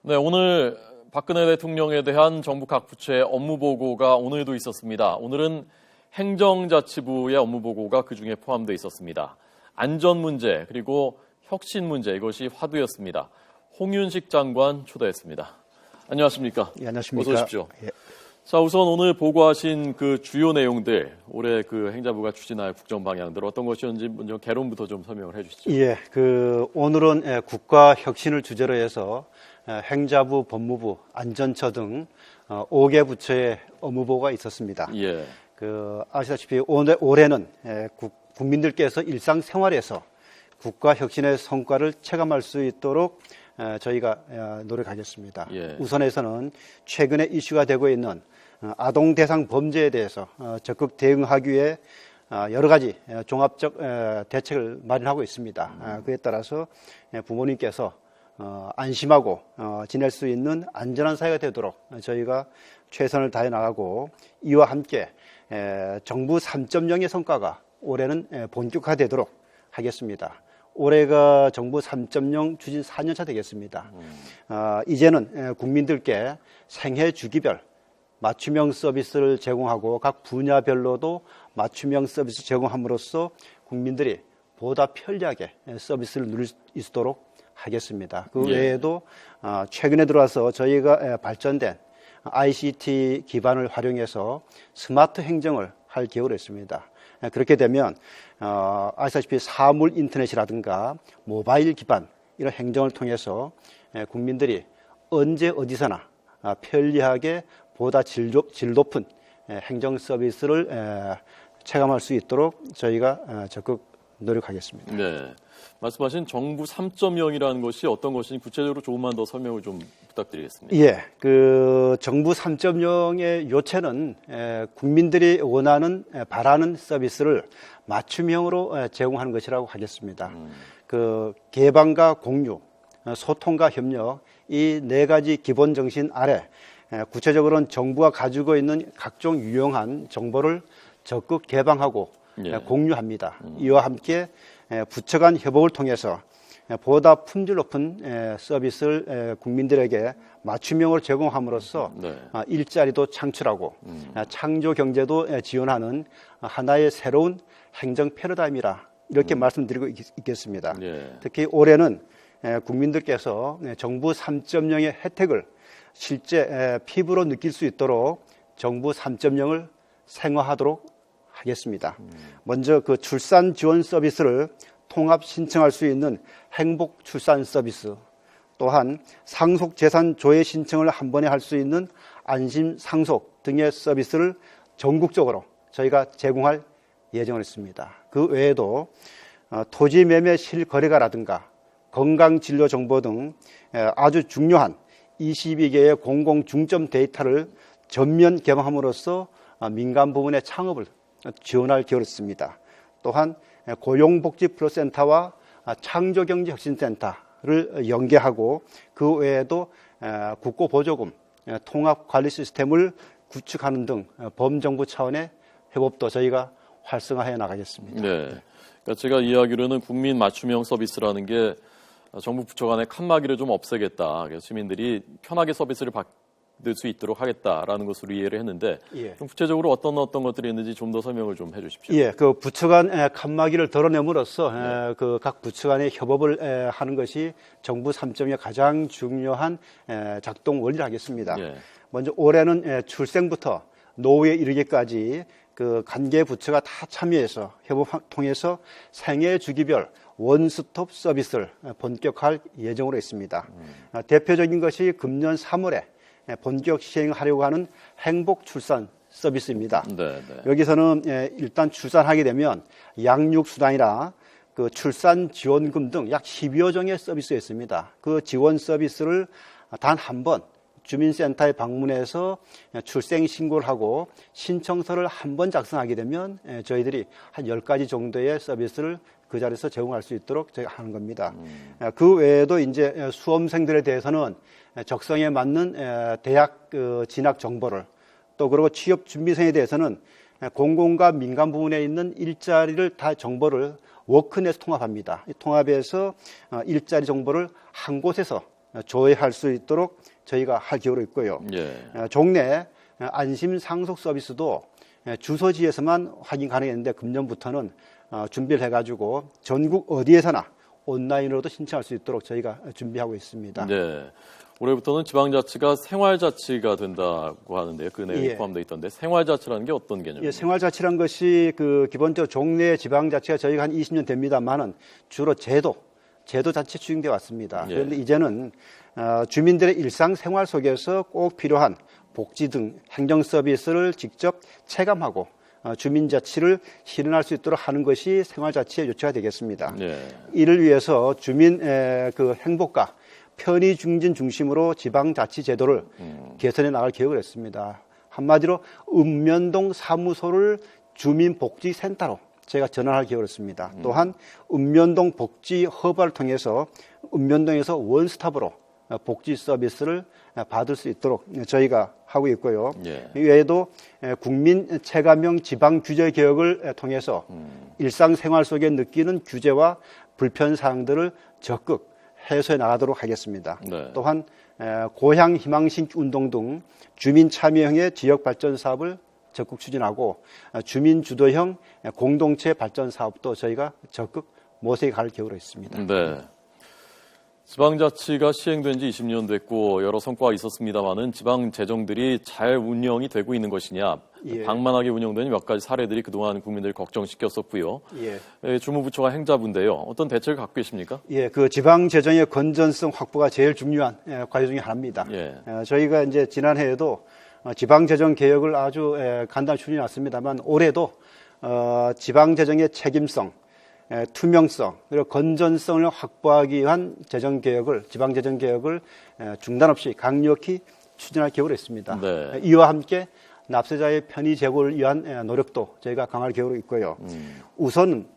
네, 오늘 박근혜 대통령에 대한 정부 각 부처의 업무 보고가 오늘도 있었습니다. 오늘은 행정자치부의 업무 보고가 그중에 포함되어 있었습니다. 안전 문제 그리고 혁신 문제 이것이 화두였습니다. 홍윤식 장관 초대했습니다. 안녕하십니까? 예, 안녕하십니까? 어서 오십시오. 예. 자, 우선 오늘 보고하신 그 주요 내용들, 올해 그 행자부가 추진할 국정 방향들 어떤 것이었는지 먼저 개론부터 좀 설명을 해주시죠. 예, 오늘은 국가 혁신을 주제로 해서 행자부, 법무부, 안전처 등 5개 부처의 업무보고가 있었습니다. 예. 아시다시피 올해는 국민들께서 일상생활에서 국가 혁신의 성과를 체감할 수 있도록 저희가 노력하겠습니다. 예. 우선에서는 최근에 이슈가 되고 있는 아동 대상 범죄에 대해서 적극 대응하기 위해 여러 가지 종합적 대책을 마련하고 있습니다. 그에 따라서 부모님께서 안심하고 지낼 수 있는 안전한 사회가 되도록 저희가 최선을 다해 나가고, 이와 함께 정부 3.0의 성과가 올해는 본격화되도록 하겠습니다. 올해가 정부 3.0 추진 4년차 되겠습니다. 이제는 국민들께 생애 주기별 맞춤형 서비스를 제공하고 각 분야별로도 맞춤형 서비스 제공함으로써 국민들이 보다 편리하게 서비스를 누릴 수 있도록 하겠습니다. 그 외에도 최근에 들어와서 저희가 발전된 ICT 기반을 활용해서 스마트 행정을 할 계획을 했습니다. 그렇게 되면 아시다시피 사물 인터넷이라든가 모바일 기반 이런 행정을 통해서 국민들이 언제 어디서나 편리하게 보다 질 높은 행정 서비스를 체감할 수 있도록 저희가 적극 노력하겠습니다. 네. 말씀하신 정부 3.0이라는 것이 어떤 것인지 구체적으로 조금만 더 설명을 좀 부탁드리겠습니다. 예, 정부 3.0의 요체는 국민들이 원하는, 바라는 서비스를 맞춤형으로 제공하는 것이라고 하겠습니다. 개방과 공유, 소통과 협력, 이 네 가지 기본 정신 아래 구체적으로는 정부가 가지고 있는 각종 유용한 정보를 적극 개방하고 공유합니다. 이와 함께 부처 간 협업을 통해서 보다 품질 높은 서비스를 국민들에게 맞춤형으로 제공함으로써 일자리도 창출하고 창조 경제도 지원하는 하나의 새로운 행정 패러다임이라 이렇게 말씀드리고 있겠습니다. 특히 올해는 국민들께서 정부 3.0의 혜택을 실제 피부로 느낄 수 있도록 정부 3.0을 생화하도록 하겠습니다. 먼저 출산 지원 서비스를 통합 신청할 수 있는 행복 출산 서비스, 또한 상속 재산 조회 신청을 한 번에 할 수 있는 안심 상속 등의 서비스를 전국적으로 저희가 제공할 예정을 했습니다. 그 외에도 토지 매매 실거래가라든가 건강 진료 정보 등 아주 중요한 22개의 공공 중점 데이터를 전면 개방함으로써 민간 부문의 창업을 지원할 계획을 했습니다. 또한 고용복지프로센터와 창조경제혁신센터를 연계하고 그 외에도 국고보조금 통합관리 시스템을 구축하는 등 범정부 차원의 협업도 저희가 활성화해 나가겠습니다. 네, 그러니까 제가 이해하기로는 국민 맞춤형 서비스라는 게 정부 부처 간의 칸막이를 좀 없애겠다. 그래서 시민들이 편하게 서비스를 받을 수 있도록 하겠다라는 것으로 이해를 했는데 좀 구체적으로 어떤 것들이 있는지 좀 더 설명을 좀 해주십시오. 예, 부처 간 칸막이를 덜어냄으로써 각 부처 간의 협업을 하는 것이 정부 3.0의 가장 중요한 작동 원리를 하겠습니다. 먼저 올해는 출생부터 노후에 이르기까지 관계 부처가 다 참여해서 협업 통해서 생애 주기별 원스톱 서비스를 본격화할 예정으로 있습니다. 대표적인 것이 금년 3월에 본격 시행하려고 하는 행복 출산 서비스입니다. 여기서는 일단 출산하게 되면 양육수당이나 출산 지원금 등 약 10여 종의 서비스가 있습니다. 그 지원 서비스를 단 한 번 주민센터에 방문해서 출생 신고를 하고 신청서를 한 번 작성하게 되면 저희들이 한 10가지 정도의 서비스를 그 자리에서 제공할 수 있도록 저희가 하는 겁니다. 그 외에도 이제 수험생들에 대해서는 적성에 맞는 대학 진학 정보를, 또 그리고 취업 준비생에 대해서는 공공과 민간 부문에 있는 일자리를 다 정보를 워크넷 통합합니다. 통합해서 일자리 정보를 한 곳에서 조회할 수 있도록 저희가 할 계획으로 있고요. 예. 종래 안심 상속 서비스도 주소지에서만 확인 가능했는데 금년부터는 준비를 해가지고 전국 어디에서나 온라인으로도 신청할 수 있도록 저희가 준비하고 있습니다. 네. 올해부터는 지방자치가 생활자치가 된다고 하는데요. 그 내용이 예. 포함되어 있던데 생활자치라는 게 어떤 개념입니까? 예, 생활자치란 것이 기본적으로 종래 지방자치가 저희가 한 20년 됩니다만은 주로 제도 자체 추진돼 왔습니다. 예. 그런데 이제는 주민들의 일상생활 속에서 꼭 필요한 복지 등 행정 서비스를 직접 체감하고 주민자치를 실현할 수 있도록 하는 것이 생활자치의 요체가 되겠습니다. 예. 이를 위해서 주민의 그 행복과 편의 증진 중심으로 지방자치 제도를 개선해 나갈 계획을 했습니다. 한마디로 읍면동 사무소를 주민복지센터로 저희가 전환할 계획을 했습니다. 또한 읍면동 복지 허브를 통해서 읍면동에서 원스톱으로 복지 서비스를 받을 수 있도록 저희가 하고 있고요. 예. 이외에도 국민 체감형 지방 규제 개혁을 통해서 일상생활 속에 느끼는 규제와 불편 사항들을 적극 해소해 나가도록 하겠습니다. 네. 또한 고향 희망신 운동 등 주민 참여형의 지역 발전 사업을 적극 추진하고 주민 주도형 공동체 발전 사업도 저희가 적극 모색해 갈 계획으로 있습니다. 네. 지방자치가 시행된 지 20년 됐고 여러 성과가 있었습니다마는 지방 재정들이 잘 운영이 되고 있는 것이냐 예. 방만하게 운영되는 몇 가지 사례들이 그동안 국민들을 걱정시켰었고요. 예. 주무부처가 행자부인데요. 어떤 대책을 갖고 계십니까? 예, 그 지방 재정의 건전성 확보가 제일 중요한 과제 중에 하나입니다. 예. 저희가 이제 지난해에도 지방 재정 개혁을 아주 간단히 추진해 왔습니다만 올해도 지방 재정의 책임성, 투명성 그리고 건전성을 확보하기 위한 지방 재정 개혁을 중단 없이 강력히 추진할 계획으로 했습니다. 네. 이와 함께 납세자의 편의 제고를 위한 노력도 저희가 강화할 계획으로 있고요. 우선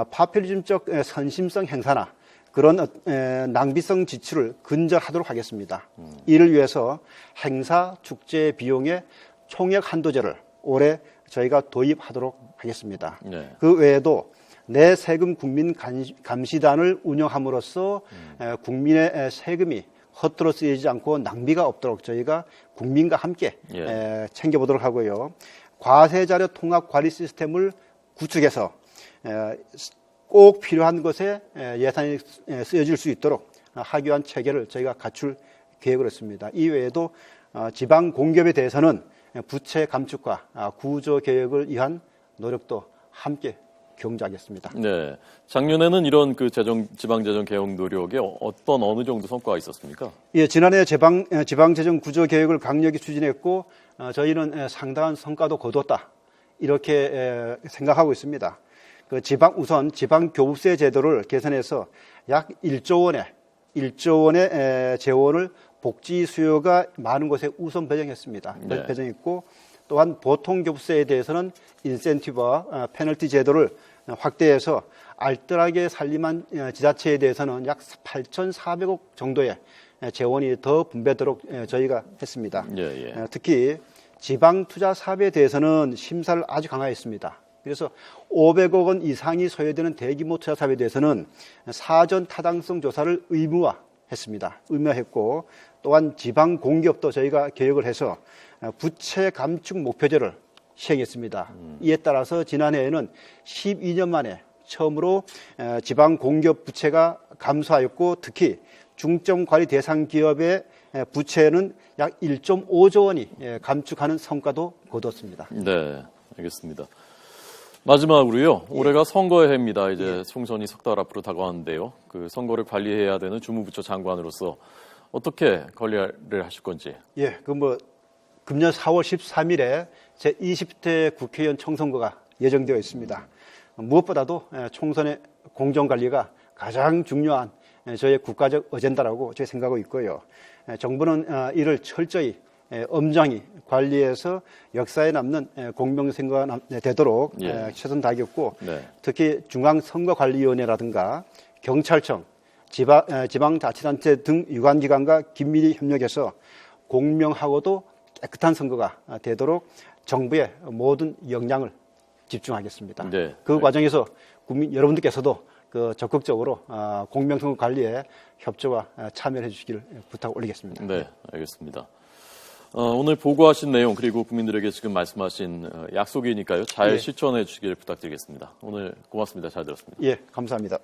파퓰리즘적 선심성 행사나 그런 낭비성 지출을 근절하도록 하겠습니다. 이를 위해서 행사 축제 비용의 총액 한도제를 올해 저희가 도입하도록 하겠습니다. 네. 그 외에도 내 세금 국민 감시단을 운영함으로써 국민의 세금이 헛되어 쓰이지 않고 낭비가 없도록 저희가 국민과 함께 챙겨보도록 하고요. 과세자료 통합 관리 시스템을 구축해서 꼭 필요한 것에 예산이 쓰여질 수 있도록 하기 위한 체계를 저희가 갖출 계획을 했습니다. 이외에도 지방 공기업에 대해서는 부채 감축과 구조 개혁을 위한 노력도 함께 경주하겠습니다. 네. 작년에는 이런 지방재정 개혁 노력에 어느 정도 성과가 있었습니까? 예, 지난해 지방재정 구조 개혁을 강력히 추진했고 저희는 상당한 성과도 거뒀다 이렇게 생각하고 있습니다. 우선 지방교부세 제도를 개선해서 약 1조 원의 재원을 복지 수요가 많은 곳에 우선 배정했습니다. 네. 배정했고 또한 보통교부세에 대해서는 인센티브와 페널티 제도를 확대해서 알뜰하게 살림한 지자체에 대해서는 약 8,400억 정도의 재원이 더 분배되도록 저희가 했습니다. 예. 특히 지방투자 사업에 대해서는 심사를 아주 강화했습니다. 그래서 500억 원 이상이 소요되는 대규모 투자 사업에 대해서는 사전 타당성 조사를 의무화했고 또한 지방 공기업도 저희가 개혁을 해서 부채 감축 목표제를 시행했습니다. 이에 따라서 지난해에는 12년 만에 처음으로 지방 공기업 부채가 감소하였고 특히 중점 관리 대상 기업의 부채는 약 1.5조 원이 감축하는 성과도 거뒀습니다. 네, 알겠습니다. 마지막으로요. 올해가 선거의 해입니다. 이제 총선이 석 달 앞으로 다가왔는데요. 그 선거를 관리해야 되는 주무부처 장관으로서 어떻게 관리를 하실 건지. 예, 금년 4월 13일에 제20대 국회의원 총선거가 예정되어 있습니다. 무엇보다도 총선의 공정관리가 가장 중요한 저의 국가적 어젠다라고 저희 생각하고 있고요. 정부는 이를 철저히 엄정히 관리해서 역사에 남는 공명선거가 되도록 최선 다하겠고 특히 중앙선거관리위원회라든가 경찰청, 지방자치단체 등 유관기관과 긴밀히 협력해서 공명하고도 깨끗한 선거가 되도록 정부의 모든 역량을 집중하겠습니다. 그 과정에서 국민 여러분들께서도 그 적극적으로 공명선거 관리에 협조와 참여해 주시기를 부탁 올리겠습니다. 네, 알겠습니다. 오늘 보고하신 내용 그리고 국민들에게 지금 말씀하신 약속이니까요. 잘 예. 실천해 주시길 부탁드리겠습니다. 오늘 고맙습니다. 잘 들었습니다. 예, 감사합니다.